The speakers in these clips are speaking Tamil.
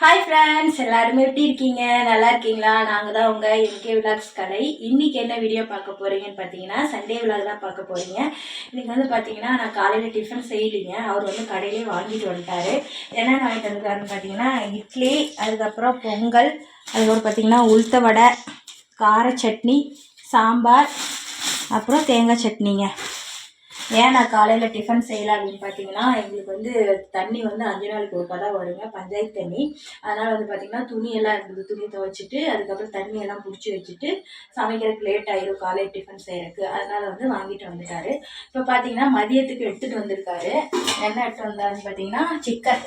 ஹாய் ஃப்ரெண்ட்ஸ், எல்லாருமே எப்படி இருக்கீங்க? நல்லா இருக்கீங்களா? நாங்கள் தான் உங்கள் எம்கே விலாக்ஸ் கடை. இன்றைக்கி என்ன வீடியோ பார்க்க போகிறீங்கன்னு பார்த்தீங்கன்னா, சண்டே விலாக் தான் பார்க்க போகிறீங்க. இன்றைக்கி வந்து பார்த்தீங்கன்னா, நான் காலையில் டிஃபன் செய்யலைங்க. அவர் வந்து கடையிலே வாங்கிட்டு வந்துட்டார். என்னென்ன வாங்கிட்டு வந்துருக்காருன்னு பார்த்தீங்கன்னா, இட்லி, அதுக்கப்புறம் பொங்கல், அதுக்கப்புறம் பார்த்தீங்கன்னா உளுத்த வடை, கார சட்னி, சாம்பார், அப்புறம் தேங்காய் சட்னிங்க. ஏன் நான் காலையில் டிஃபன் செய்யலை அப்படின்னு பார்த்தீங்கன்னா, எங்களுக்கு வந்து தண்ணி வந்து 5 நாளுக்கு ஒருக்கா தான் வருங்க, பஞ்சாயத்து தண்ணி. அதனால் வந்து பார்த்திங்கன்னா துணியெல்லாம் இருந்தது, துணி துவைச்சிட்டு அதுக்கப்புறம் தண்ணியெல்லாம் பிடிச்சி வச்சுட்டு சமைக்கிறதுக்கு லேட் ஆயிடும் காலையில் டிஃபன் செய்கிறதுக்கு. அதனால் வந்து வாங்கிட்டு வந்துட்டார். இப்போ பார்த்தீங்கன்னா மதியத்துக்கு எடுத்துகிட்டு வந்திருக்காரு. என்ன எடுத்துகிட்டு வந்தாருன்னு பார்த்தீங்கன்னா, சிக்கன்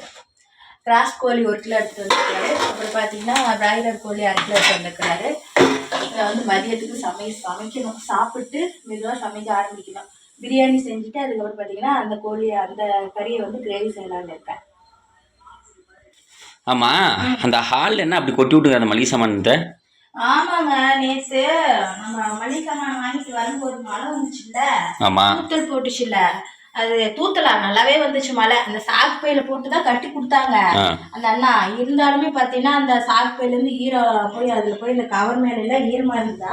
கிராஸ் கோழி 1 கிலோ எடுத்துகிட்டு வந்துருக்காரு. அப்புறம் பார்த்தீங்கன்னா பிராய்லர் கோழி 1/2 கிலோ எடுத்து வந்துருக்காரு. இதை வந்து மதியத்துக்கு சமைக்கணும். சாப்பிட்டு மெதுவாக சமைக்க ஆரம்பிக்கணும். பிரியாணி செஞ்சுட்டு அதுக்கப்புறம் பார்த்தீங்கன்னா அந்த கறியை வந்து கிரேவி செய்யலான்னு இருக்கேன். ஆமாம், அந்த ஹாலில் என்ன அப்படி கொட்டி விட்டுங்க அந்த மளிகை சாமான்கிட்ட? ஆமாங்க, நேற்று நம்ம மளிகை சாமான் வாங்கிட்டு வரும்போது மழை வந்துச்சுல்ல, ஆமாம், தூத்தல் போட்டுச்சுல்ல. அது தூத்தலாம் நல்லாவே வந்துச்சு மழை. அந்த சாக்கு பையில போட்டு தான் கட்டி கொடுத்தாங்க அந்த அண்ணா. இருந்தாலுமே பார்த்தீங்கன்னா அந்த சாக்கு பையிலேருந்து ஈரம் போய் அதில் போய் இந்த கவர் மேல ஈரமாக இருந்தா,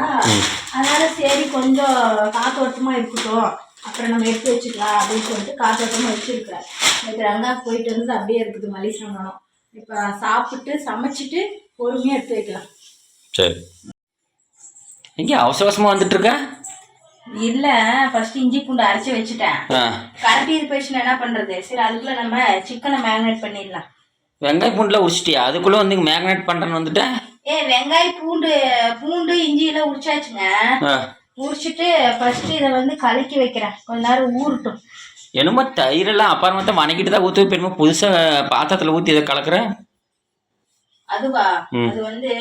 அதனால சரி கொஞ்சம் காத்தோட்டமாக இருக்கட்டும், அப்புறம் நம்ம எடுத்து வச்சுக்கலாம் அப்படின்னு சொல்லிட்டு காத்தோட்டமாக வச்சுருக்கிறேன். எனக்கு ரங்கா போயிட்டு வந்து அப்படியே இருக்குது மளிகை சாமானம். இப்போ சாப்பிட்டு சமைச்சிட்டு பொறுமையாக எடுத்து வைக்கலாம். சரி. எங்கே அவசர அவசரமாக வந்துட்டு இருக்க? இல்லை, ஃபர்ஸ்ட் இஞ்சி பூண்டு அரைச்சி வச்சுட்டேன். கரண்டி போயிடுச்சுன்னா என்ன பண்ணுறது? சரி, அதுக்குள்ளே நம்ம சிக்கனை மேக்னேட் பண்ணிடலாம். வெங்காய பூண்டுலாம் உரிச்சிட்டியா? அதுக்குள்ளே வந்து மேக்னேட் பண்ணுறேன்னு வந்துட்டேன். வெங்காயம் பூண்டு இஞ்சி எல்லாம் உரிச்சாச்சுங்க. உரிச்சிட்டு ஃபர்ஸ்ட் இதை வந்து கலக்கி வைக்கிறேன், கொஞ்ச நேரம் ஊறட்டும். என்னமோ தயிரெல்லாம் அப்புறமா தான் வணக்கிட்டு தான் ஊற்றி போயிருமோ, புதுசாக பாத்திரத்தில் ஊற்றி இதை கலக்குற? அதுவா? அது வந்து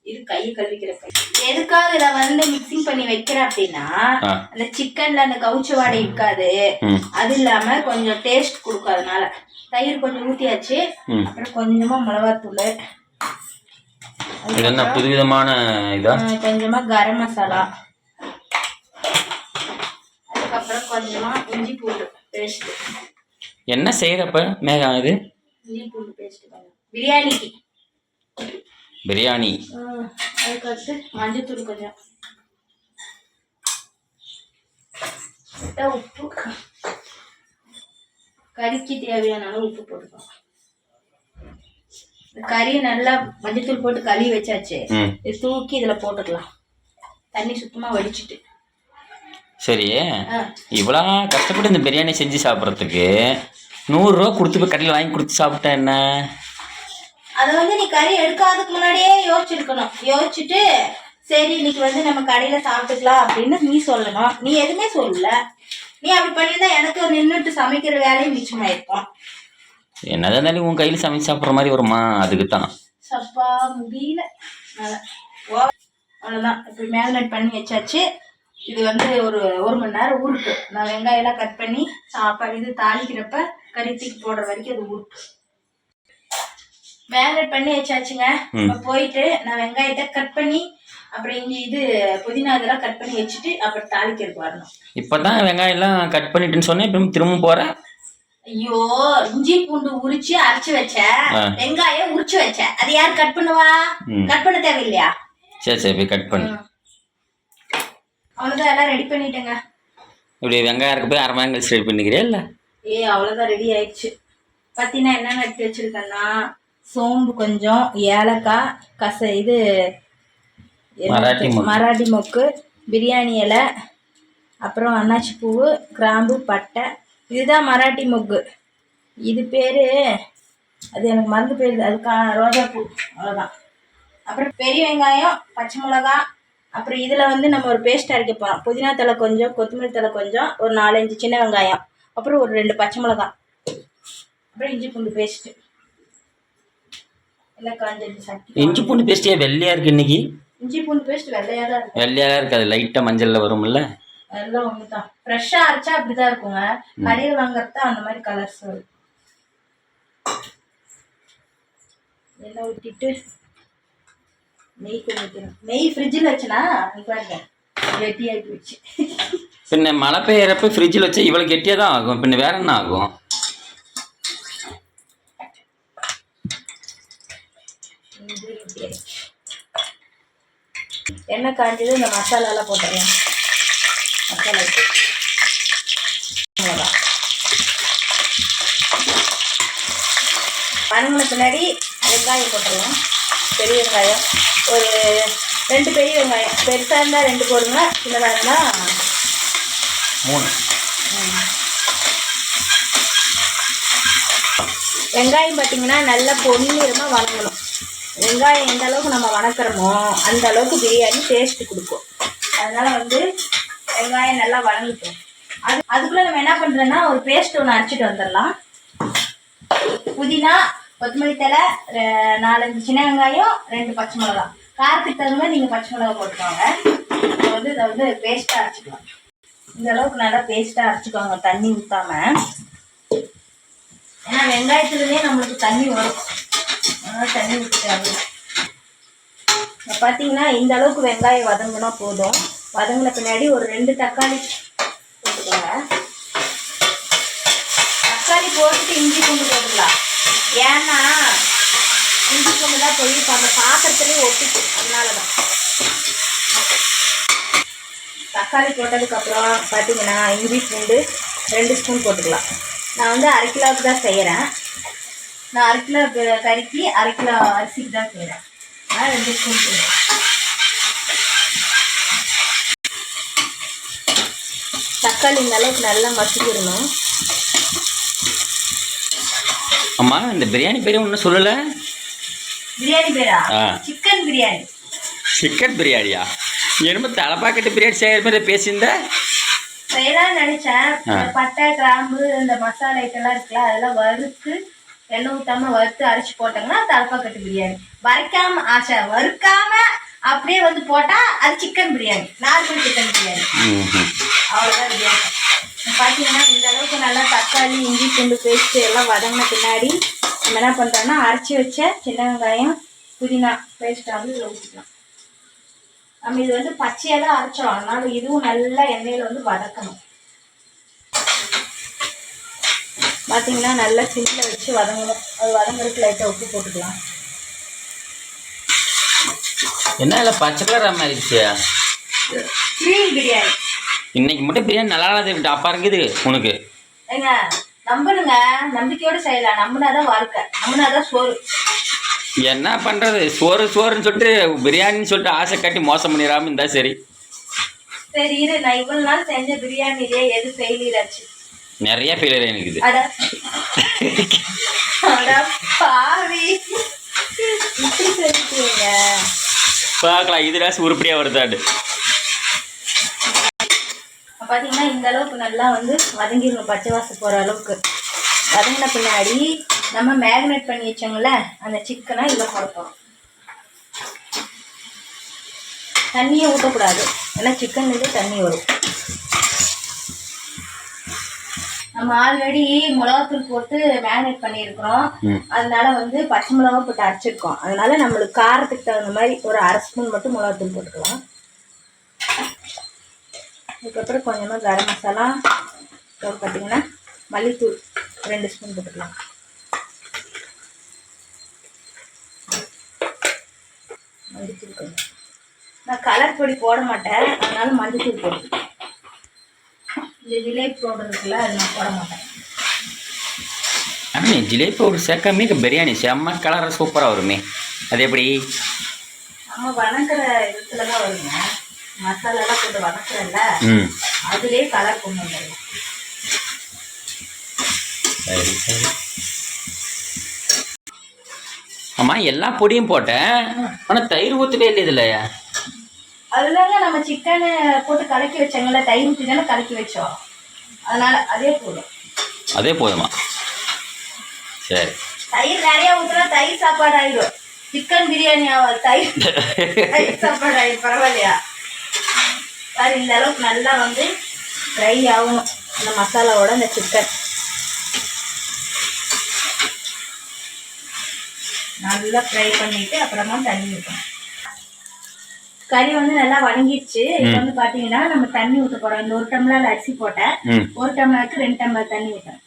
இது கையை கழுவிக்கிற கை. எதுக்காக இதை வந்து மிக்சிங் பண்ணி வைக்கிறேன் அப்படின்னா, அந்த சிக்கன்ல அந்த கவுச்ச வாடை இருக்காது, அது இல்லாம கொஞ்சம் டேஸ்ட் கொடுக்கும். அதனால தயிர் கொஞ்சம் ஊற்றியாச்சு. அப்புறம் கொஞ்சமா மிளகாத்தூள், என்ன புதுவிதமான இதா, கொஞ்சமா கரம் மசாலா, அதுக்கப்புறம் கொஞ்சமா இஞ்சி பூண்டு பேஸ்ட். என்ன செய்யறப்ப மேகம் இது? இஞ்சி பூண்டு பேஸ்ட் பிரியாணிக்கு. பிரியாணி. அதுக்கடுத்து மஞ்சத்தூள் கொஞ்சம், உப்பு, கறிக்கு தேவையான அளவு உப்பு போட்டுக்கலாம். கறியை நல்லா மஞ்சத்தூள் போட்டு கழுவி வச்சாச்சு. தூக்கி இதுல போட்டுக்கலாம், தண்ணி சுத்தமா வடிச்சிட்டு. சரி, இவ்வளோ கஷ்டப்பட்டு இந்த பிரியாணி செஞ்சு சாப்பிட்றதுக்கு 100 ரூபா கொடுத்து போய் கடையில் வாங்கி கொடுத்து சாப்பிட்டா என்ன? அதை வந்து நீ கறி எடுக்காததுக்கு முன்னாடியே யோசிச்சிருக்கணும். யோசிச்சுட்டு சரி இன்னைக்கு வந்து நம்ம கடையில சாப்பிட்டுக்கலாம் அப்படின்னு நீ சொல்லணும். நீ எதுவுமே சொல்லல. நீ அப்படி பண்ணியிருந்தா எனக்கு நின்றுட்டு சமைக்கிற வேலையும் மிச்சமாயிருக்கும். என்னதான் இருந்தாலும் உன் கையில் சமைச்சு சாப்பிட்ற மாதிரி வருமா? அதுக்கு தான் சப்பா முடியல. அவ்வளோதான், இப்படி மேக்னேட் பண்ணி வச்சாச்சு. இது வந்து ஒரு மணி நேரம் ஊருக்கு. நான் வெங்காயம் எல்லாம் கட் பண்ணி சாப்பாடு இது தாளிக்கிறப்ப கறி தூக்கி போடுற வரைக்கும் அது ஊருக்கு. மேக்னேட் பண்ணி வச்சாச்சுங்க. போயிட்டு நான் வெங்காயத்தை கட் பண்ணி அப்புறம் இது புதினா இதெல்லாம் கட் பண்ணி வச்சுட்டு அப்புறம் தாளிக்கிறதுக்கு வரணும். இப்பதான் வெங்காயம் எல்லாம் கட் பண்ணிட்டுன்னு சொன்னேன், இப்போ திரும்ப போறேன். ஐயோ, இஞ்சி பூண்டு உரிச்சு அரைச்சு வச்சேன், வெங்காயம் உரிச்சு வச்சேன். அது யார் கட் பண்ணுவா? கட் பண்ண தேவையில்லையா? சரி சரி, போய் கட் பண்ணு. அவ்வளோதான், எல்லாம் ரெடி பண்ணிட்டேங்க. இப்படி வெங்காயம் இருக்க போய் 1/2 மணி நேரம் கழிச்சு ரெடி பண்ணிக்கிறியா? இல்லை, அவ்வளோதான், ரெடி ஆயிடுச்சு. பார்த்தீங்கன்னா என்னென்ன எடுத்து வச்சிருக்கேன்னா, சோம்பு கொஞ்சம், ஏலக்காய், இது மராட்டி மொக்கு, பிரியாணி இலை, அப்புறம் அன்னாச்சி பூவு, கிராம்பு, பட்டை. இதுதான் மராட்டி மொக்கு. இது பேர் அது எனக்கு மறந்து போயிருது, அதுக்கா ரோஜா பூ. அவ்வளோதான். அப்புறம் பெரிய வெங்காயம், பச்சை மிளகா, அப்புறம் இதில் வந்து நம்ம ஒரு பேஸ்ட் அரைக்க போகிறோம். புதினா தலை கொஞ்சம், கொத்தமல்லி தலை கொஞ்சம், ஒரு 4-5 சின்ன வெங்காயம், அப்புறம் ஒரு 2 பச்சை மிளகா, அப்புறம் இஞ்சி பூண்டு பேஸ்ட்டு. இஞ்சி பூண்டு பேஸ்டியா வெள்ளையா இருக்கு இன்னைக்கு? இஞ்சி பூண்டு பேஸ்ட் வெள்ளையா தான் இருக்கு. வெள்ளையா தான் இருக்காது, லைட்டா மஞ்சள்ல வரும்ல. எல்லாம் ஒண்ணுதான். ஃப்ரெஷ்ஷா அரைச்சா அப்படிதான் இருக்குங்க. கடையில் வாங்குறதா அந்த மாதிரி கலர்ஸ் வரும். எல்லாம் ஊற்றிட்டு நெய் கொஞ்சம், நெய் ஃப்ரிட்ஜில் வச்சுனா பாருங்க கெட்டியாகி போச்சு. பின்ன மழை பெய்யறப்ப ஃப்ரிட்ஜில் வச்சா இவ்வளோ கெட்டியாக தான் ஆகும், பின்ன வேற என்ன ஆகும்? எண்ணெய் காஞ்சது இந்த மசாலாலாம் போட்டுடலாம். மசாலா அவ்வளோதான். வதங்கின பின்னாடி வெங்காயம் போட்டுடலாம். பெரிய வெங்காயம் ஒரு 2 பெரிய வெங்காயம். பெருசாக இருந்தால் 2 போடுங்க, சின்னதாக இருந்தால் 3. வெங்காயம் பார்த்தீங்கன்னா நல்லா பொன்னிறமாக வதங்கணும். வெங்காயம் எந்த அளவுக்கு நம்ம வதக்குறோமோ அந்த அளவுக்கு பிரியாணி டேஸ்ட்டு கொடுக்கும். அதனால் வெங்காயம் நல்லா வதங்கிட்டோம். அதுக்குள்ளே நம்ம என்ன பண்ணுறோன்னா ஒரு பேஸ்ட் ஒன்று அரைச்சிட்டு வந்துடலாம். புதினா, கொத்தமல்லி தழை, 4-5 சின்ன வெங்காயம், 2 பச்சை மிளகா. காரத்துக்கு தகுந்த மாதிரி நீங்கள் பச்சை மிளகா போட்டுக்கோங்க. இப்போ இதை பேஸ்ட்டாக அரைச்சிக்கலாம். இந்த அளவுக்கு நல்லா பேஸ்ட்டாக அரைச்சிக்கோங்க, தண்ணி ஊற்றாமல். ஏன்னா வெங்காயத்துலேயே நம்மளுக்கு தண்ணி வரும், அதனால் தண்ணி ஊற்றிக்காது. இப்போ பார்த்தீங்கன்னா இந்த அளவுக்கு வெங்காயம் வதங்கினா போதும். வதங்கின பின்னாடி ஒரு 2 தக்காளி போட்டுக்கோங்க. தக்காளி போட்டுட்டு இஞ்சி பூண்டு போட்டுக்கலாம். ஏன்னா இஞ்சி பூண்டு தான் போய் இப்போ அந்த பாத்திரத்துலேயே ஒட்டிச்சு, அதனால தான். தக்காளி போட்டதுக்கப்புறம் பார்த்தீங்கன்னா இஞ்சி பூண்டு 2 ஸ்பூன் போட்டுக்கலாம். நான் 1/2 கிலோவுக்கு தான் செய்கிறேன். நான் 1/2 கிலோ கறிக்கு 1/2 கிலோ அரிசிக்கு தான் செய்கிறேன். அதனால் 2 ஸ்பூன் போடுறேன். தக்காளி இந்த அளவுக்கு நல்லா மசிக்கிடணும். அம்மா இந்த பிரியாணி பேரும் ஒன்றும் சொல்லலை. பிரியாணி பேரா? சிக்கன் பிரியாணி. சிக்கன் பிரியாணியா? என்னமோ தலைப்பாக்கட்டு பிரியாணி செய்கிற மாதிரி பேசியிருந்தா செய்யலாம்னு நினைச்சேன். பட்டை, கிராம்பு, இந்த மசாலா ஐட்டம்லாம் இருக்குல்ல, அதெல்லாம் வறுத்து எண்ணெய் ஊற்றாம வறுத்து அரைச்சி போட்டாங்கன்னா தலைப்பாக்கட்டு பிரியாணி. வறுக்காம அப்படியே போட்டா அது chicken biryani, normal chicken biryani. அவ்வளோதான் பிரியாணி. பார்த்தீங்கன்னா இந்த அளவுக்கு நல்லா தக்காளி, இஞ்சி பூண்டு பேஸ்ட்டு எல்லாம் வதங்கின பின்னாடி நம்ம என்ன பண்ணுறோன்னா அரைச்சி வச்ச சின்ன வெங்காயம், புதினா பேஸ்ட்டாக இதில் ஊற்றிக்கலாம். நம்ம இது பச்சையாக தான் அரைச்சோம், அதனால இதுவும் நல்லா எண்ணெயில் வதக்கணும். பார்த்தீங்கன்னா நல்லா சிம்மில் வச்சு வதங்கணும். அது வதங்குறதுக்கு லைட்டாக உப்பு போட்டுக்கலாம். என்ன இல்லை பச்சை கலர் மாறிடுச்சு. கிரீன் பிரியாணி. இன்னைக்கு மட்டும் பிரியாணி நல்லா இல்லாத அப்பா இருக்குது உனக்கு. ஏங்க நம்பணுங்க, நம்பிக்கையோடு செய்யலாம். நம்பினாதான் வாழ்க்கை, நம்பினாதான் சோறு. என்ன பண்ணுறது, சோறுன்னு சொல்லிட்டு பிரியாணின்னு சொல்லிட்டு ஆசை காட்டி மோசம் பண்ணிடாமல் இருந்தா சரி. சரி இரு, நான் இவ்வளோ நாள் செஞ்ச பிரியாணிலேயே எது ஃபெயிலியர் ஆச்சு? நிறைய ஃபெயிலியர் எனக்கு. பாவி இப்படி சொல்லிட்டீங்க. பார்க்கலாம் இது ராசி உருப்படியாக வருதாண்டு. பார்த்தீங்கன்னா இந்த அளவுக்கு நல்லா வதங்கிடணும், பச்சை வாசம் போகிற அளவுக்கு. வதங்கின பின்னாடி நம்ம மேரினேட் பண்ணி வச்சோங்கள அந்த சிக்கனை இதில் போடுறோம். தண்ணியை ஊற்றக்கூடாது, ஏன்னா சிக்கன்லேருந்து தண்ணி வரும். நம்ம ஆல்ரெடி மிளகாத்தூள் போட்டு மேரினேட் பண்ணியிருக்கிறோம். அதனால பச்சை மிளகா போட்டு அரைச்சிருக்கோம். அதனால நம்மளுக்கு காரத்துக்கு தகுந்த மாதிரி ஒரு 1/2 ஸ்பூன் மட்டும் மிளகாத்தூள் போட்டுக்கலாம். அதுக்கப்புறம் கொஞ்சமாக கரம் மசாலா, பார்த்தீங்கன்னா மல்லித்தூள் 2 ஸ்பூன் போட்டுக்கலாம். மல்லித்தூள் கொஞ்சம், நான் கலர் பொடி போட மாட்டேன், அதனால மல்லித்தூள் போட்டுக்கலாம். இந்த ஜிலேபி பவுடர் இருக்குல்ல, அது நான் போட மாட்டேன். ஆனால் ஜிலேபி பவுடர் சேர்க்காமே பிரியாணி செம்ம கலர் சூப்பராக வருமே. அது எப்படி? நம்ம வதங்குற இடத்துல தான் வருங்க, மசாலாலாம் போட்டு வதக்குறல அதுலேயே கலர் கொண்டு வந்துடலாம். சரி சரி. ஆமாம் எல்லா பொடியும் போட்டேன், ஆனால் தயிர் ஊற்றவே இல்லை இதில். அதுலங்க நம்ம சிக்கனு போட்டு கலக்கி வச்சோங்கள, தயிர் ஊற்றி தானே கலக்கி வச்சோம், அதனால அதே போதும். அதே போதுமா? சரி. தயிர் நிறைய ஊற்றினா தயிர் சாப்பாடு ஆயிடும், சிக்கன் பிரியாணி ஆகாது. தயிர் சாப்பாடு ஆயிடும், பரவாயில்லையா? சார் இந்த அளவுக்கு நல்லா ஃப்ரை ஆகணும் இந்த மசாலாவோட இந்த சிக்கன். நல்லா ஃப்ரை பண்ணிட்டு அப்புறமா தண்ணி ஊற்றணும். கறி நல்லா வதங்கிடுச்சு. இப்போ பார்த்தீங்கன்னா நம்ம தண்ணி ஊற்ற போகிறோம். இந்த 1 டம்ளர் அரிசி போட்டேன், 1 டம்ளருக்கு 2 டம்ளர் தண்ணி ஊற்றேன்.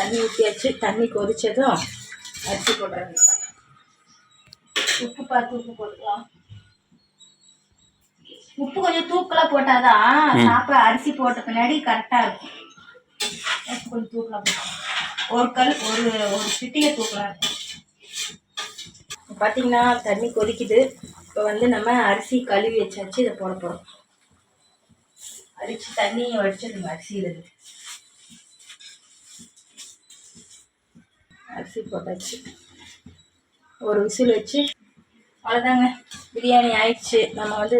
தண்ணி ஊற்றியாச்சு. தண்ணி கொதிச்சதும் அரிசி போடுறாங்க. உப்பு பார்த்து உப்பு போட்டுக்கலாம். உப்பு கொஞ்சம் தூக்கலாக போட்டாதான் சாப்பாடு அரிசி போட்ட பின்னாடி கரெக்டாக இருக்கும். கொஞ்சம் தூக்கலாக போட்டோம். ஒரு கல் ஒரு சிட்டியை தூக்கலாக இருக்கும். பார்த்தீங்கன்னா தண்ணி கொதிக்குது. இப்போ வந்து நம்ம அரிசி கழுவி வச்சாச்சு. இதை போட போகிறோம். அரிசி தண்ணியை வடிச்சிடுங்க. அரிசியில் இருக்கு. அரிசி போட்டாச்சு. ஒரு விசில் வச்சு அவ்வளோதாங்க, பிரியாணி ஆயிடுச்சு. நம்ம வந்து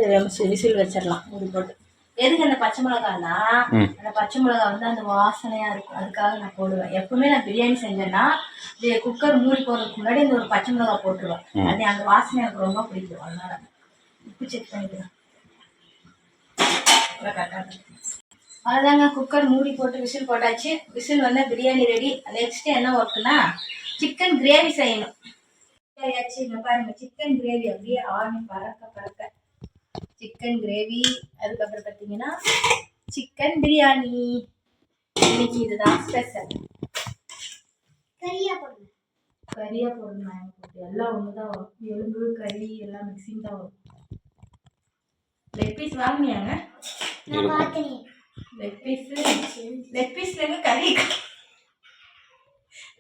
விசில் வச்சிடலாம் மூடி போட்டு. எதுக்கு அந்த பச்சை மிளகானா, அந்த பச்சை மிளகா வந்து அந்த வாசனையாக இருக்கும். அதுக்காக நான் போடுவேன். எப்பவுமே நான் பிரியாணி செஞ்சேன்னா குக்கர் மூடி போடுறதுக்கு முன்னாடி இந்த ஒரு பச்சை மிளகா போட்டுருவேன். அது அந்த வாசனை எனக்கு ரொம்ப பிடிக்கும். அதனால உப்பு செக் பண்ணிக்கலாம். அவ்வளோதாங்க, குக்கர் மூடி போட்டு விசில் போட்டாச்சு. விசில் வந்து பிரியாணி ரெடி. நெக்ஸ்ட் என்ன ஒர்க்குனா சிக்கன் கிரேவி செய்யணும். இங்க பாருங்க, சிக்கன் கிரேவி அப்படியே ஆணி பறக்க சிக்கன் கிரேவி. அதுக்கப்புறம் பார்த்தீங்கன்னா சிக்கன் பிரியாணி. இன்னைக்கு இதுதான் ஸ்பெஷல். கரியா போடணும். எல்லாம் ஒண்ணுதான் வரும். எலும்பு கறி எல்லாம் மிக்சிங் தான் வரும். லெக் பீஸ் வாங்கினியாங்க? லெக் பீஸ்ல கறி,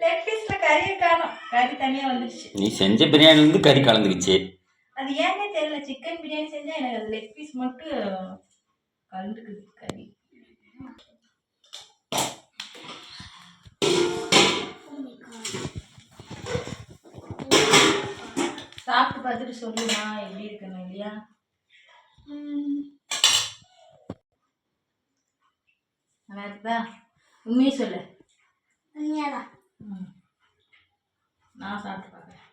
லெக் பீஸ்ல கறியை காணும். கறி தனியா வந்துருச்சு. நீ செஞ்ச பிரியாணில இருந்து கறி கலந்துக்குச்சு. அது ஏன்னே தெரியல. சிக்கன் பிரியாணி செஞ்சா எனக்கு அது லெக் பீஸ் மட்டும் கலந்துக்குது கறி. சாப்பிட்டு பார்த்துட்டு சொல்லுமா எப்படி இருக்கணும் இல்லையா? நல்லா இருக்குதா? உண்மையை சொல்லு. நான் சாப்பிட்டு பார்க்குறேன்.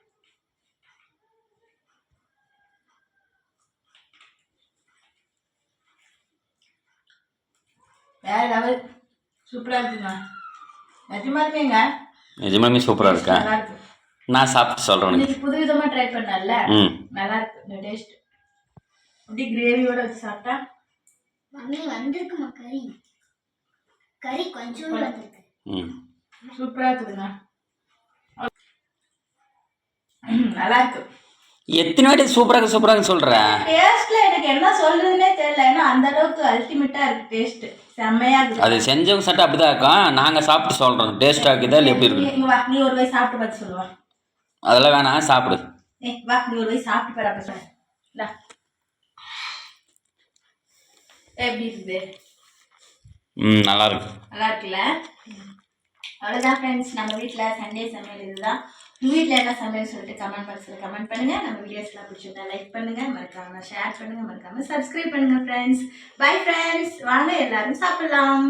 வேற லெவல். சூப்பராக இருக்குங்க. நிஜமாலுமே சூப்பராக இருக்கா? நல்லா இருக்கு. நான் சாப்பிட்டு சொல்கிறேன். இன்னைக்கு புதுவிதமாக ட்ரை பண்ணல. நல்லா இருக்கு இந்த டேஸ்ட். அப்படியே கிரேவியோட வச்சு சாப்பிட்டா வந்திருக்குமா கறி கொஞ்சம் வந்திருக்கு. சூப்பராக இருக்குதுங்க. நல்லா இருக்கு. எத்தனை வாட்டி சூப்பராக சொல்ற? டேஸ்ட்ல எனக்கு என்ன சொல்றதுன்னே தெரியல. ஏன்னா அந்த அளவுக்கு அல்டிமேட்டா இருக்கு. டேஸ்ட் செம்மையா இருக்கு. அது செஞ்சவங்க சட்டை அப்படிதான் இருக்கும். நாங்க சாப்பிட்டு சொல்றோம் டேஸ்டா இருக்குதா இல்லை எப்படி இருக்கு. வா, நீ ஒரு வாய் சாப்பிட்டு பார்த்து சொல்லுவா. அதெல்லாம் வேணாம், சாப்பிடு. வா, நீ ஒரு வாய் சாப்பிட்டு பாரு. அப்ப சொல்ல எப்படி இருக்குது? நல்லா இருக்கு. நல்லா இருக்குல்ல? அவ்வளோதான் ஃப்ரெண்ட்ஸ், நம்ம வீட்டில் சண்டே சமையல் இதுதான். உங்கள் வீட்டில் என்ன சமையல் சொல்லிட்டு கமெண்ட் பாக்ஸில் கமெண்ட் பண்ணுங்கள். நம்ம வீடியோஸ்லாம் பிடிச்சிருந்தா லைக் பண்ணுங்கள், மறக்காமல் ஷேர் பண்ணுங்கள், மறக்காமல் சப்ஸ்கிரைப் பண்ணுங்கள் ஃப்ரெண்ட்ஸ். Bye friends. வாங்க எல்லாரும் சாப்பிடலாம்.